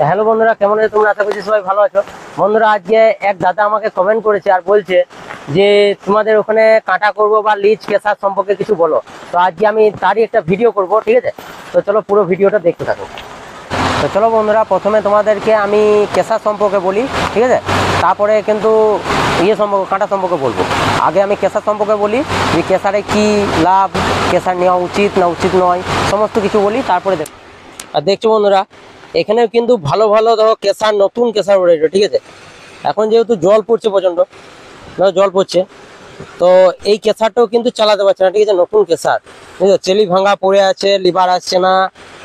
Hello বন্ধুরা, কেমন আছো তোমরা? আশা করছি সবাই ভালো আছো। বন্ধুরা, আজকে এক দাদা আমাকে কমেন্ট করেছে আর বলছে যে তোমাদের ওখানে কাঁটা করব বা লিজ কেসার সম্পর্কে কিছু বলো। তো আজকে আমি তারই একটা ভিডিও করব, ঠিক আছে? তো চলো পুরো ভিডিওটা দেখতে থাকো। তো চলো বন্ধুরা, প্রথমে তোমাদেরকে আমি কেসার সম্পর্কে বলি, ঠিক আছে? তারপরে কিন্তু কাঁটা সম্পর্কে বলবো। আগে আমি কেসার সম্পর্কে বলি যে কেসারে কি লাভ, কেসার নেওয়া উচিত না উচিত নয়, সমস্ত কিছু বলি, তারপরে দেখো। আর দেখছো বন্ধুরা, এখানে কিন্তু ভালো ভালো দেখো কেসার, নতুন কেসার উঠেছে, ঠিক আছে? এখন যেহেতু জল পড়ছে প্রচণ্ড, জল পড়ছে, তো এই কেসারটাও কিন্তু চালাতে পারছে না, ঠিক আছে? নতুন কেসার, বুঝলো? চেলি ভাঙা পড়ে আছে, লিভার আসছে না,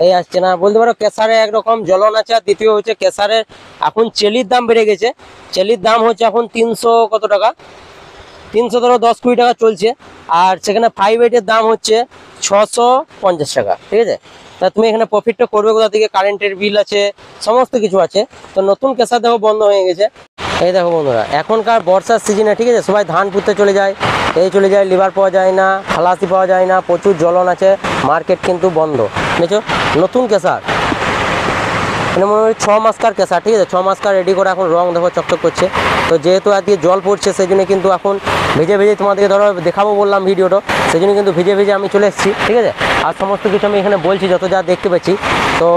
এই আসছে না, বলতে পারো কেসারে একরকম জ্বলন আছে। আর দ্বিতীয় হচ্ছে কেসারের এখন চেলির দাম বেড়ে গেছে। চেলির দাম হচ্ছে এখন 300 কত টাকা, 300 ধরো 10-20 টাকা চলছে। আর সেখানে 5/8-এর দাম হচ্ছে 650 টাকা, ঠিক আছে? তা তুমি এখানে প্রফিটটা করবে কোথা থেকে? কারেন্টের বিল আছে, সমস্ত কিছু আছে। তো নতুন কেসার দেখো বন্ধ হয়ে গেছে। এই দেখো বন্ধুরা, এখনকার বর্ষার সিজনে, ঠিক আছে, সবাই ধান পুঁততে চলে যায়, চলে যায়, লিভার পাওয়া যায় না, খালাসি পাওয়া যায় না, প্রচুর জ্বলন আছে, মার্কেট কিন্তু বন্ধ। বুঝেছো? নতুন কেসার মানে মনে হয় 6 মাসকার কেসার, ঠিক আছে? 6 মাসকার রেডি করে এখন রং দেখো চকচক করছে। তো যেহেতু আজকে জল পড়ছে, সেই জন্য কিন্তু এখন ভিজে ভিজে তোমাদেরকে ধরো দেখাবো বললাম ভিডিওটা, সেই জন্য কিন্তু ভিজে ভিজে আমি চলে এসেছি, ঠিক আছে? আর সমস্ত কিছু আমি এখানে বলছি যত যা দেখতে পাচ্ছি। তো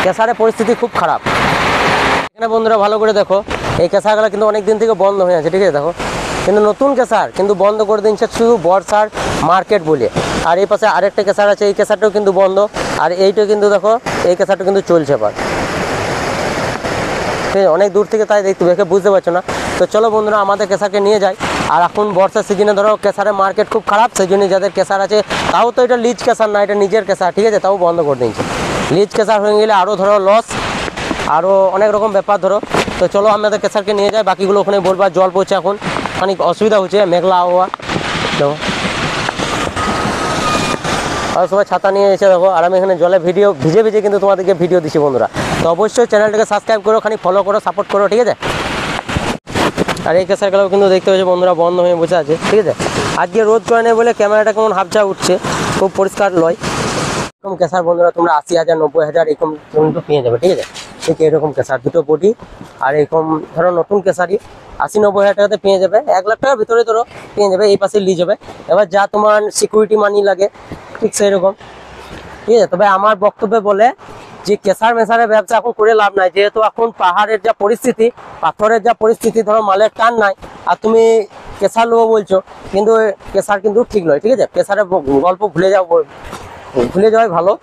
কেসারের পরিস্থিতি খুব খারাপ এখানে। বন্ধুরা ভালো করে দেখো, এই কেসারগুলো কিন্তু অনেক দিন থেকে বন্ধ হয়ে আছে, ঠিক আছে? দেখো, কিন্তু নতুন কেসার কিন্তু বন্ধ করে দিচ্ছে শুধু বর্ষার মার্কেট বলে। আর এই পাশে আরেকটা কেসার আছে, এই কেসারটাও কিন্তু বন্ধ। আর এইটা কিন্তু দেখো, এই কেসারটা কিন্তু চলছে আবার, ঠিক আছে? অনেক দূর থেকে তাই দেখে বুঝতে পারছো না। তো চলো বন্ধুরা, আমাদের কেসারকে নিয়ে যাই। আর এখন বর্ষার সিজনে ধরো কেসারের মার্কেট খুব খারাপ, সেই জন্য যাদের কেসার আছে, তাও তো এটা লিজ কেসার না, এটা নিজের কেসার, ঠিক আছে? তাও বন্ধ করে দিয়েছে। লিজ কেসার হয়ে গেলে আরও ধরো লস, আরও অনেক রকম ব্যাপার ধরো। তো চলো আমাদের কেসারকে নিয়ে যাই, বাকিগুলো ওখানে বলবো। জল পড়ছে এখন, অনেক অসুবিধা হচ্ছে, মেঘলা আবহাওয়া দেখো, আর সবাই ছাতা নিয়ে এসে দেখো। আর আমি এখানে জলে ভিডিও ভিজে ভিজে কিন্তু তোমাদেরকে ভিডিও দিচ্ছি বন্ধুরা। তো অবশ্যই চ্যানেলটাকে সাবস্ক্রাইব করো, খানি ফলো করো, সাপোর্ট করো, ঠিক আছে? আর এই কেসারগুলো কিন্তু দেখতে পাচ্ছি বন্ধুরা বন্ধ হয়ে বসে আছে, ঠিক আছে? আজকে রোদ করে নেই বলে ক্যামেরাটা কেমন হাফঝা উঠছে, খুব পরিষ্কার নয়। এরকম কেসার বন্ধুরা তোমরা 80,000 90,000 এরকম কিন্তু পেয়ে যাবে, ঠিক আছে? ঠিক এরকম কেসার দুটো বডি, আর এরকম ধরো নতুন কেসারই 80-90 হাজার টাকাতে পেয়ে যাবে। 1 লাখ টাকার ভিতরে ধরো পেয়ে যাবে, এই পাশে নিয়ে যাবে। এবার যা তোমার সিকিউরিটি মানি লাগে, ঠিক সেরকম, ঠিক আছে? তবে আমার বক্তব্য বলে যে কেসার মেসারের ব্যবসা এখন করে লাভ নাই, যেহেতু এখন পাহাড়ের যা পরিস্থিতি, পাথরের যা পরিস্থিতি, ধরো মালের টান নাই, আর তুমি কেসার নেবো বলছো, কিন্তু কেসার কিন্তু ঠিক নয়, ঠিক আছে? কেসারের গল্প ভুলে যাওয়াই ভালো।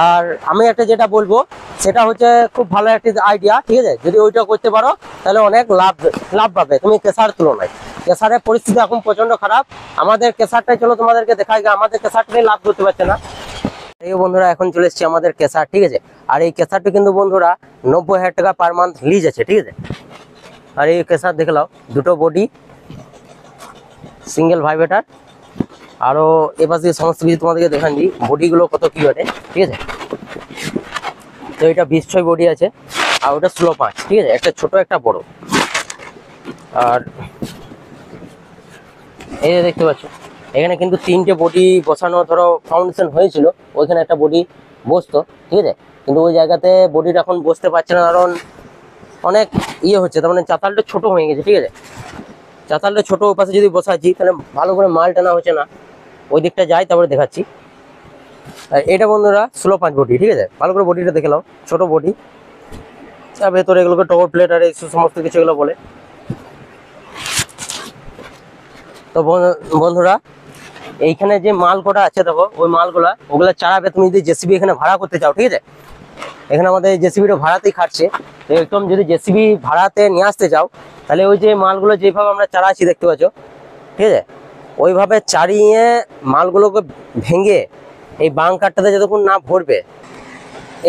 আর আমি একটা যেটা বলবো সেটা হচ্ছে খুব ভালো একটা আইডিয়া, ঠিক আছে? যদি ওইটা করতে পারো তাহলে অনেক লাভ পাবে তুমি কেসার তুলনায়। কেসারের পরিস্থিতি এখন প্রচন্ড খারাপ। আমাদের কেসারটাই চলো তোমাদেরকে দেখাই, আমাদের কেসারটাই লাভ করতে পারছে না। এই বন্ধুরা এখন চলে এসেছি আমাদের কেসার, ঠিক আছে? আর এই কেসারটা কিন্তু বন্ধুরা 90,000 টাকা পার মান্থ লিজ আছে, ঠিক আছে? আর এই কেসার দেখে নাও, দুটো বডি, সিঙ্গেল ভাইব্রেটার, আরও এবার দিয়ে সমস্ত কিছু তোমাদেরকে দেখান দিই, বডিগুলো কত কী ওঠে, ঠিক আছে? তো এটা 20-6 বডি আছে, আর ওটা 16-5, ঠিক আছে? একটা ছোট একটা বড়। আর এই যে দেখতে পাচ্ছ, এখানে কিন্তু 3টে বডি বসানো, ধরো ফাউন্ডেশন হয়েছিল, ওইখানে একটা বডি বসতো, ঠিক আছে? কিন্তু ওই জায়গাতে বডিটা এখন বসতে পারছে না, কারণ অনেক হচ্ছে, তার মানে চাতালটা ছোট হয়ে গেছে, ঠিক আছে? চাতালটা ছোট, ওই পাশে যদি বসাচ্ছি তাহলে ভালো করে মাল টানা হচ্ছে না। ওই দিকটা যাই, তারপরে দেখাচ্ছি। আর এটা বন্ধুরা 16-5 বডি, ঠিক আছে? ভালো করে বডিটা দেখে নাও, ছোট বডি, আর ভেতরে এগুলোকে টপ প্লেট আর এই সমস্ত কিছু এগুলো বলে। তো বন্ধুরা, এইখানে যে মাল কটা আছে দেখো, ওই মালগুলা ওগুলা চালাবে তুমি যদি জেসিবি এখানে ভাড়া করতে চাও, ঠিক আছে? এখানে আমাদের জেসিবিটা ভাড়াতেই খাটছে। তো একদম যদি জেসিবি ভাড়াতে নিয়ে আসতে চাও, তাহলে ওই যে মালগুলো যেভাবে আমরা চালাচ্ছি দেখতে পাচ্ছ, ঠিক আছে? ওইভাবে চালিয়ে মালগুলোকে ভেঙে এই বাংকারটাতে যতক্ষণ না ভরবে,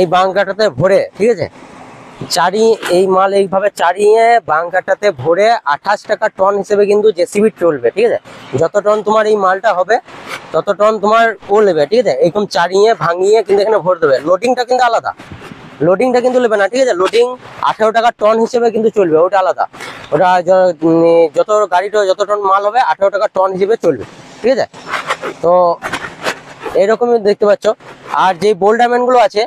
এই বাংকারটাতে ভরে, ঠিক আছে, এই মাল এইভাবে চালিয়ে বাংকারটাতে ভরে 28 টাকা টন হিসেবে কিন্তু জেসিবি চলবে, ঠিক আছে? যত টন তোমার এই মালটা হবে তত টন তোমার ও নেবে, ঠিক আছে? এরকম চালিয়ে ভাঙিয়ে কিন্তু এখানে ভরে দেবে। লোডিংটা কিন্তু আলাদা, লোডিংটা কিন্তু নেবে না, ঠিক আছে? লোডিং 18 টাকা টন হিসেবে কিন্তু চলবে, ওটা আলাদা। ওটা যত গাড়িটা যত টন মাল হবে 18 টাকা টন হিসেবে চলবে, ঠিক আছে? তো এরকমই দেখতে পাচ্ছ। আর যে বোল্ট ডায়মন্ডগুলো আছে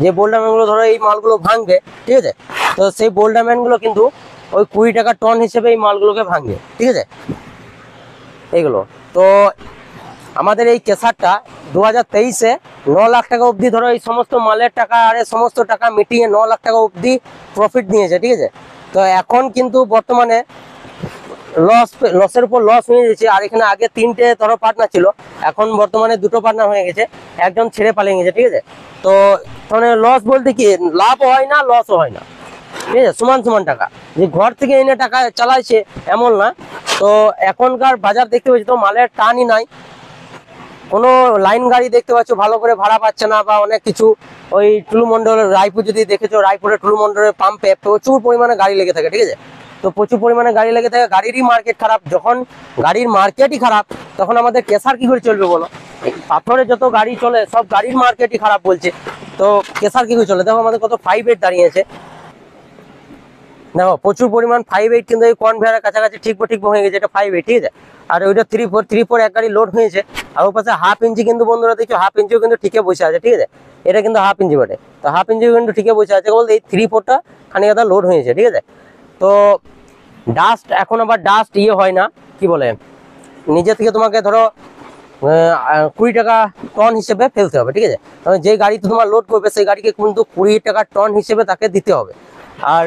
যে বোল্ডারম্যানগুলো ধরো এই মালগুলো ভাঙবে, ঠিক আছে, তো সেই বোল্ডারম্যানগুলো কিন্তু ওই 20 টাকা টন হিসেবে এই মালগুলোকে ভাঙবে, ঠিক আছে এইগুলো। তো আমাদের এই কেসারটা 2023-এ 9 লাখ টাকা অবধি ধরো এই সমস্ত মালের টাকা আর এই সমস্ত টাকা মিটিয়ে 9 লাখ টাকা অবধি প্রফিট নিয়েছে, ঠিক আছে। তো এখন কিন্তু বর্তমানে লসের উপর লস হয়ে গেছে। আর এখানে আগে 3টে ধরো পার্টনার ছিল, এখন বর্তমানে 2টো পার্টনার হয়ে গেছে, একজন ছেড়ে পালিয়ে গেছে, ঠিক আছে। তো মানে লস বলতে কি, লাভও হয় না লসও হয় না, ঠিক আছে, সমান সমান টাকা। যে ঘর থেকে এনে টাকা চালাইছে এমন না। তো এখনকার বাজার দেখতে পাচ্ছি তো মালের টানই নাই, কোনো লাইন গাড়ি দেখতে পাচ্ছ ভালো করে ভাড়া পাচ্ছে না, বা অনেক কিছু। ওই টুলু মন্ডল রায়পুর যদি দেখেছো, রায়পুরের টুলু মন্ডলের পাম্পে প্রচুর পরিমাণে গাড়ি লেগে থাকে, ঠিক আছে। তো প্রচুর পরিমাণে গাড়ি লেগে থাকে, গাড়িরই মার্কেট খারাপ। যখন গাড়ির মার্কেটই খারাপ তখন আমাদের কেসার কি করে চলবে বলো? পাথরে যত গাড়ি চলে সব গাড়ির মার্কেটই খারাপ বলছে, তো কেসার কি করে চলে? দেখো আমাদের কত 5.8 দাঁড়িয়েছে, দেখো প্রচুর পরিমাণ 5.8, কিন্তু এই কনভেয়ারের কাছাকাছি ঠিক হয়ে গেছে, এটা 5.8, ঠিক আছে। আর ওইটা 3.4 এক গাড়ি লোড হয়েছে। আর ওর পাশে হাফ ইঞ্চি কিন্তু বন্ধুরা দেখছো, হাফ ইঞ্চিও কিন্তু ঠিকই বসে আছে, ঠিক আছে। এটা কিন্তু হাফ ইঞ্চি বটে, তো হাফ ইঞ্চিও কিন্তু ঠিকই বসে আছে, বলতে এই 3.4টা খানিকটা লোড হয়েছে, ঠিক আছে। তো ডাস্ট এখন আবার ডাস্ট হয় না, কি বলে, নিজে থেকে তোমাকে ধরো 20 টাকা টন হিসেবে ফেলতে হবে, ঠিক আছে। যে গাড়িতে তোমার লোড করবে সেই গাড়িকে কিন্তু 20 টাকা টন হিসেবে তাকে দিতে হবে। আর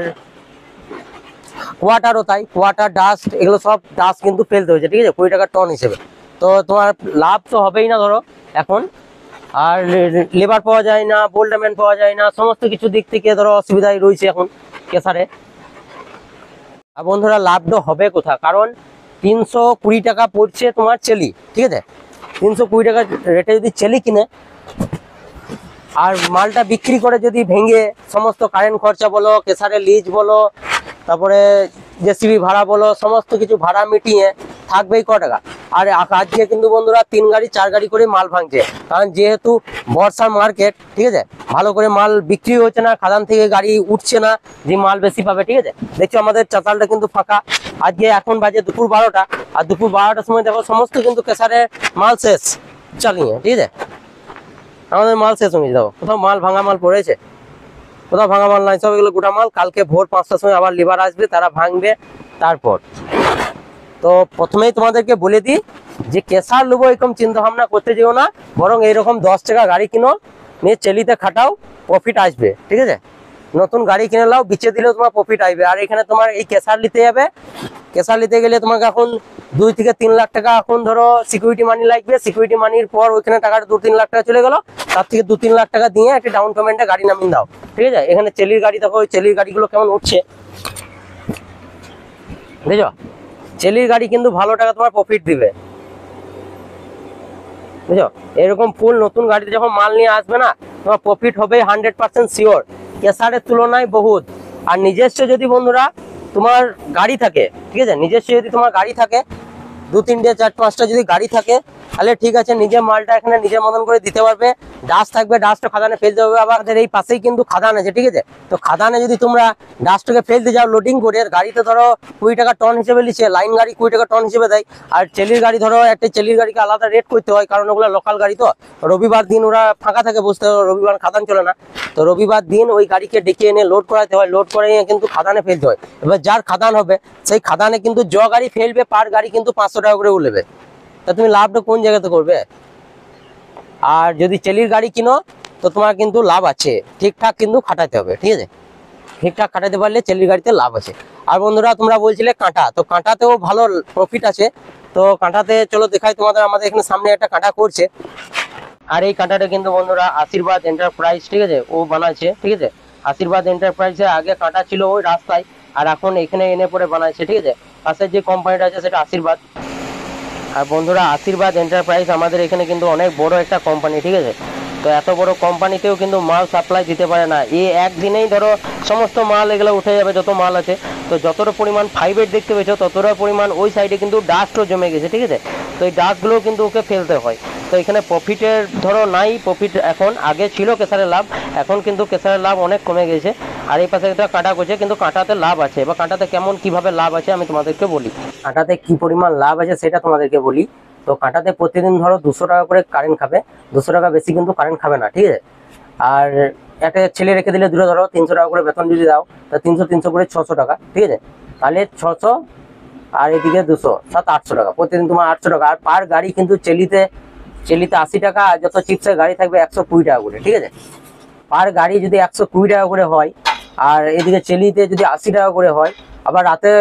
কোয়াটারও তাই, কোয়াটার ডাস্ট এগুলো সব ডাস্ট কিন্তু ফেলতে হয়েছে, ঠিক আছে, 20 টাকা টন হিসেবে। তো তোমার লাভ তো হবেই না ধরো এখন। আর লেবার পাওয়া যায় না, বোল্ডারম্যান পাওয়া যায় না, সমস্ত কিছু দিক থেকে ধরো অসুবিধায় রয়েছে এখন কেসারে। আর বন্ধুরা লাভটা হবে কোথা, কারণ 320 টাকা পড়ছে তোমার চেলি, ঠিক আছে। 320 টাকা রেটে যদি চেলি কিনে আর মালটা বিক্রি করে যদি ভেঙে সমস্ত কারেন্ট খরচা বলো, কেসারের লিজ বলো, তারপরে জেসিবি ভাড়া বলো, সমস্ত কিছু ভাড়া মিটিয়ে থাকবেই ক টাকা। আর আজকে কিন্তু বন্ধুরা 3 গাড়ি 4 গাড়ি করে মাল ভাঙছে, কারণ যেহেতু বর্ষার মার্কেট, ঠিক আছে, ভালো করে মাল বিক্রি হচ্ছে না, খাদান থেকে গাড়ি উঠছে না, যে মাল বেশি পাবে, ঠিক আছে। দেখছো আমাদের চাতালটা কিন্তু ফাঁকা আজকে, এখন বাজে দুপুর 12টা, আর দুপুর 12টার সময় দেখো সমস্ত কিন্তু কেসারের মাল শেষ চালিয়ে, ঠিক আছে, আমাদের মাল শেষ হয়ে যাবো। কোথাও মাল ভাঙা মাল পড়েছে? কোথাও ভাঙা মাল নাই, সব এগুলো গোটা মাল। কালকে ভোর 5টার সময় আবার লিভার আসবে, তারা ভাঙবে। তারপর তো প্রথমেই তোমাদেরকে বলে দিই যে কেসার নেবো এরকম চিন্তা ভাবনা করতে যেও না, বরং এইরকম 10 টাকা গাড়ি কিনো, নিয়ে চেলিতে খাটাও, প্রফিট আসবে, ঠিক আছে। নতুন গাড়ি কিনে নাও, বিচে দিলেও তোমার প্রফিট আসবে। আর এখানে তোমার এই কেসার নিতে যাবে, কেসার নিতে গেলে তোমাকে এখন 2 থেকে 3 লাখ টাকা এখন ধরো সিকিউরিটি মানি লাগবে। সিকিউরিটি মানির পর ওইখানে টাকাটা 2-3 লাখ টাকা চলে গেল, তার থেকে 2-3 লাখ টাকা দিয়ে একটা ডাউন পেমেন্টে গাড়ি নামিয়ে দাও, ঠিক আছে। এখানে চেলির গাড়ি দেখো, ওই চেলির গাড়িগুলো কেমন উঠছে, বুঝছো, চেলির গাড়ি কিন্তু ভালো টাকা তোমার প্রফিট দিবে, বুঝছো। এরকম ফুল নতুন গাড়িতে যখন মাল নিয়ে আসবে না, তোমার প্রফিট হবে 100% শিওর, কেসারের তুলনায় বহুত। আর নিজস্ব যদি বন্ধুরা তোমার গাড়ি থাকে, ঠিক আছে, নিজস্ব যদি তোমার গাড়ি থাকে, 2-3টে 4-5টা যদি গাড়ি থাকে, তাহলে ঠিক আছে, নিজের মালটা এখানে নিজের মতন করে দিতে পারবে। ডাস্ট থাকবে, ডাস্টটা খাদানে ফেলতে হবে। আবার এই পাশেই কিন্তু খাদান আছে, ঠিক আছে। তো খাদানে যদি তোমরা ডাস্টটাকে ফেলতে যাও লোডিং করে, গাড়িতে ধরো 20 টাকা টন হিসেবে নিচ্ছে, লাইন গাড়ি 20 টাকা টন হিসেবে দেয়। আর চেলির গাড়ি ধরো একটা চেলির গাড়িকে আলাদা রেট করতে হয়, কারণ ওগুলো লোকাল গাড়ি। তো রবিবার দিন ওরা ফাঁকা থাকে, বুঝতে হবে, রবিবার খাদান চলে না। তো রবিবার দিন ওই গাড়িকে ডেকে এনে লোড করাতে হয়, লোড করে কিন্তু খাদানে ফেলতে হয়। এবার যার খাদান হবে সেই খাদানে কিন্তু জ গাড়ি ফেলবে, পার গাড়ি কিন্তু 500 টাকা করে উঠবে। তা তুমি লাভটা কোন জায়গাতে করবে? আর যদি চেলির গাড়ি কিনো তো তোমার কিন্তু লাভ আছে, ঠিকঠাক কিন্তু খাটাতে হবে, ঠিক আছে। ঠিকঠাক খাটাতে পারলে চেলির গাড়িতে লাভ আছে। আর বন্ধুরা তোমরা বলছিলে কাঁটা, তো কাঁটাতেও ভালো প্রফিট আছে। তো কাঁটাতে চলো দেখাই তোমাদের, আমাদের এখানে সামনে একটা কাঁটা করছে। আর এই কাঁটাটা কিন্তু বন্ধুরা আশীর্বাদ এন্টারপ্রাইজ, ঠিক আছে, ও বানাচ্ছে, ঠিক আছে। আশীর্বাদ এন্টারপ্রাইজে আগে কাঁটা ছিল ওই রাস্তায়, আর এখন এখানে এনে পরে বানাচ্ছে, ঠিক আছে। পাশের যে কোম্পানিটা আছে সেটা আশীর্বাদ। আর বন্ধুরা আশীর্বাদ এন্টারপ্রাইজ আমাদের এখানে কিন্তু অনেক বড় একটা কোম্পানি, ঠিক আছে। তো এত বড় কোম্পানিতেও কিন্তু মাল সাপ্লাই দিতে পারে না, এই একদিনেই ধরো সমস্ত মাল এগুলো উঠে যাবে, যত মাল আছে। তো যতটা পরিমাণ 5.8 দেখতে পেয়েছো, ততটা পরিমাণ ওই সাইডে কিন্তু ডাস্টও জমে গেছে, ঠিক আছে। তো এই ডাস্টগুলো কিন্তু ওকে ফেলতে হয়। তো এখানে প্রফিটের ধরো নাই প্রফিট, এখন আগে ছিল কেসারের লাভ, এখন কিন্তু কেসারের লাভ অনেক কমে গেছে। আর এই পাশে একটা কাঁটা করছে, কিন্তু কাঁটাতে লাভ আছে, বা কাঁটাতে কেমন কিভাবে লাভ আছে আমি তোমাদেরকে বলি। কাঁটাতে কি পরিমাণ লাভ আছে সেটা তোমাদেরকে বলি। তো কাঁটাতে প্রতিদিন ধরো 200 টাকা করে কারেন্ট খাবে, 200 টাকা বেশি কিন্তু কারেন্ট খাবে না, ঠিক আছে। আর একটা ছেলে রেখে দিলে দূরে ধরো 300 টাকা করে বেতন যদি দাও, তা 300 করে 600 টাকা, ঠিক আছে? তাহলে 600 আর এদিকে 200, 800 টাকা প্রতিদিন তোমার 800 টাকা। আর পার গাড়ি কিন্তু চেলিতে 80 টাকা, আর যত চিপসের গাড়ি থাকবে 120 টাকা করে, ঠিক আছে? পার গাড়ি যদি 120 টাকা করে হয়, আর এদিকে চেলিতে যদি 80 টাকা করে হয়, আবার রাতে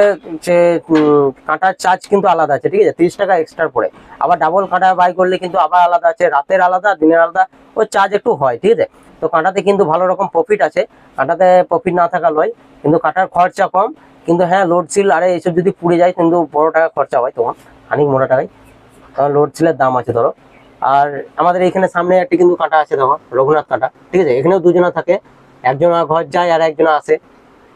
কাঁটার চার্জ কিন্তু আলাদা আছে, ঠিক আছে? 30 টাকা এক্সট্রা পড়ে। আবার ডাবল কাঁটা বাই করলে কিন্তু আবার আলাদা আছে, রাতের আলাদা দিনের আলাদা, ওই চার্জ একটু হয়, ঠিক আছে? তো কাঁটাতে কিন্তু ভালো রকম প্রফিট আছে, কাঁটাতে প্রফিট না থাকা লয়, কিন্তু কাঁটার খরচা কম। কিন্তু হ্যাঁ, লোডশিল আরে এইসব যদি পুড়ে যায় কিন্তু বড় টাকা খরচা হয় তোমার, খানিক মোটা টাকায়, কারণ লোডশিলের দাম আছে ধরো। আর আমাদের এখানে সামনে একটি কিন্তু কাঁটা আছে দেখো, রঘুনাথ কাঁটা, ঠিক আছে? এখানেও দুজনা থাকে, একজনা ঘর যায় আর একজনা আসে।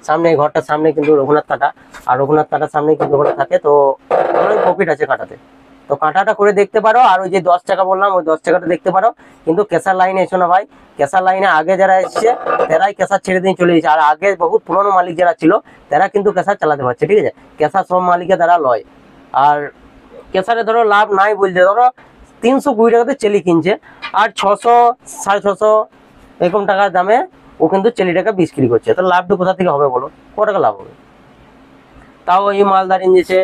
সামনে ঘরটার সামনে কিন্তু রঘুনাথ কাঁটা, আর রঘুনাথ কাঁটার সামনে কিন্তু ওখানে থাকে। তো অনেক প্রফিট আছে কাঁটাতে। তো কাঁটাটা করে দেখতে পারো। আর ওই যে 10 টাকা বললাম, ওই 10 টাকাটা দেখতে পারো। কিন্তু কেসার লাইনে এসো না ভাই, কেসার লাইনে আগে যারা এসছে তারাই কেসার ছেড়ে দিয়ে চলে গেছে। আর আগে বহুত পুরনো মালিক যারা ছিল তারা কিন্তু কেসার চালাতে পারছে, ঠিক আছে? কেসার সব মালিকের দ্বারা লয়। আর কেসারে ধরো লাভ নাই বলতে, ধরো 320 টাকাতে চেলি কিনছে, আর 600, 650 এরকম টাকার দামে ও কিন্তু চেলিটাকে বিক্রি করছে। তো লাভটা কোথা থেকে হবে বলো? ক টাকা লাভ হবে? তাও এই মালদার ইঞ্জেছে,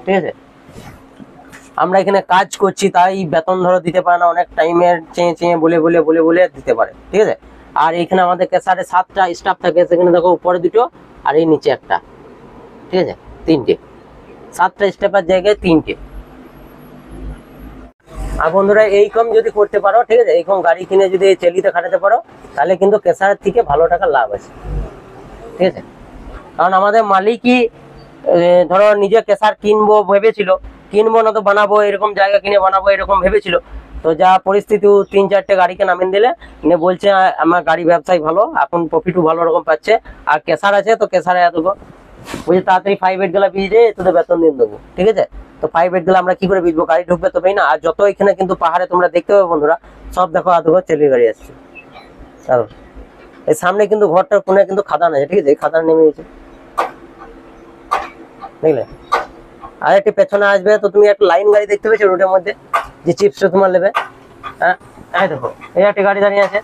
ঠিক আছে? আমরা এখানে কাজ করছি তাই বেতন ধরো দিতে পারে না, অনেক টাইমের চেয়ে চেয়ে বলে বলে বলে বলে দিতে পারে, ঠিক আছে? আর এখানে আমাদের কেসারে 7টা স্টাফ থাকে, সেখানে দেখো উপরে 2টো আর এই নিচে একটা, ঠিক আছে? 3টে, 7টা স্টাফের জায়গায় 3টে। আর বন্ধুরা এইরকম যদি করতে পারো, ঠিক আছে, এইরকম গাড়ি কিনে যদি চেলিতে খাটাতে পারো, তাহলে কিন্তু কেসারের থেকে ভালো টাকা লাভ আছে, ঠিক আছে? কারণ আমাদের মালিকই ধরো নিজে কেসার কিনবো ভেবেছিল, কিনবো না তো বানাবো, এরকম জায়গা কিনে বানাবো এরকম ভেবেছিল। তো যা পরিস্থিতি 3-4টে গাড়িকে নামিয়ে দিলে নিয়ে বলছে আমার গাড়ি ব্যবসায় ভালো, এখন প্রফিটও ভালো রকম পাচ্ছে, আর কেসার আছে তো কেসারে এত বুঝে তাড়াতাড়ি 5-8 গেলা বিজে তোদের বেতন দিয়ে দেবো, ঠিক আছে? তো 5-8 গেলা আমরা কি করে বিজবো? গাড়ি ঢুকবে তবেই না। আর যত এখানে কিন্তু পাহাড়ে তোমরা দেখতে পাবে বন্ধুরা, সব দেখো আধো চেলির গাড়ি আসছে। এই সামনে কিন্তু ঘরটার কোণে কিন্তু খাদান আছে, ঠিক আছে? এই খাদান নেমে গেছে, বুঝলে? আর একটি পেছনে আসবে তো তুমি একটা লাইন গাড়ি দেখতে পেয়েছো রোডের মধ্যে, যে চিপস তোমার নেবে। হ্যাঁ, এই দেখো এই একটি গাড়ি দাঁড়িয়ে আছে,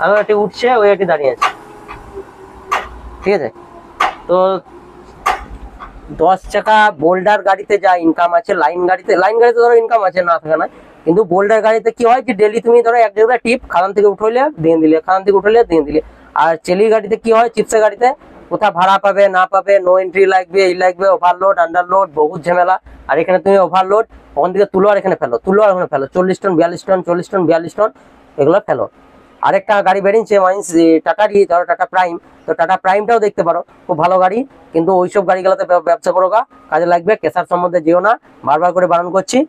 আর একটি উঠছে, ওই একটি দাঁড়িয়ে আছে, ঠিক আছে? তো 10 টাকা বোল্ডার গাড়িতে যা ইনকাম আছে, লাইন গাড়িতে ধরো ইনকাম আছে না থাকে না, কিন্তু বোল্ডার গাড়িতে কি হয় যে ডেলি তুমি ধরো এক জায়গায় টিপ খাদান থেকে উঠলে দিয়ে দিলে, খাদান থেকে উঠলে দিয়ে দিলে। আর চেলির গাড়িতে কি হয়, চিপসের গাড়িতে কোথাও ভাড়া পাবে না পাবে, নো এন্ট্রি লাগবে, এই লাগবে, ওভারলোড আন্ডারলোড বহুত ঝামেলা। আর এখানে তুমি ওভারলোড ওখান থেকে তুলো আর এখানে ফেলো, তুলো আর এখানে ফেলো, 40 টন 42 টন 40 টন 42 টন এগুলো ফেলো। আরেকটা গাড়ি বেরিয়েছে মাইন্স টাটারই, ধরো টাটা প্রাইম। তো টাটা প্রাইমটাও দেখতে পারো, খুব ভালো গাড়ি। কিন্তু ওইসব গাড়িগুলোতে ব্যবসা করো গা, কাজে লাগবে। কেসার সম্বন্ধে যেও না, বারবার করে বারণ করছি।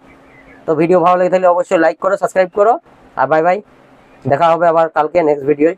তো ভিডিও ভালো লেগে থাকলে অবশ্যই লাইক করো, সাবস্ক্রাইব করো, আর বাই বাই। দেখা হবে আবার কালকে নেক্সট ভিডিওয়।